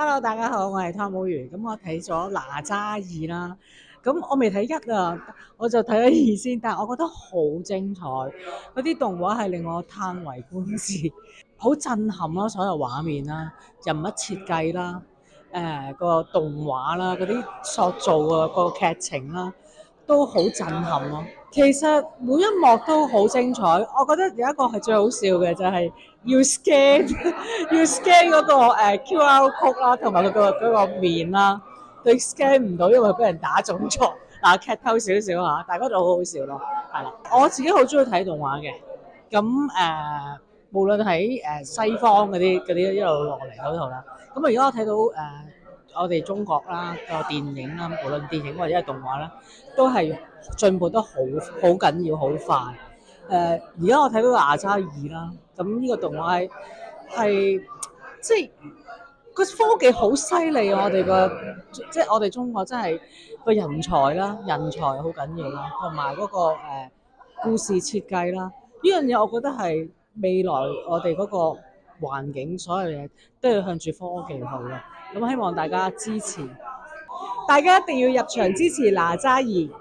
Hello，大家好，我係湯姆魚。咁我睇咗哪吒二啦，咁我未睇一啊，我就睇咗二先，但係我覺得好精彩，嗰啲動畫係令我嘆為觀止，好震撼啦，所有畫面啦、人物設計啦、個動畫啦、嗰啲塑造啊、個劇情啦，都好震撼咯。其實每一幕都好精彩，我覺得有一個係最好笑嘅就係要 scan 要 scan 嗰個QR code 啦，同埋佢嗰個面啦，佢 scan 唔到，因為佢俾人打中咗。嗱，劇透少少嚇，但係嗰度好好笑咯，係啦。我自己好中意睇動畫嘅，咁無論喺西方嗰啲一路落嚟嗰度啦，咁啊而家我睇到我哋中國啦個電影啦，無論電影或者係動畫啦，都係進步得好緊要，好快。而家我睇到哪吒二啦，咁呢個動畫係即係個科技好犀利啊！即係我哋中國真係個人才啦，人才好緊要啦，同埋嗰個故事設計啦，呢樣嘢我覺得係未來我哋嗰個環境所有嘢都要向住科技去啦。咁希望大家支持，大家一定要入場支持哪吒二。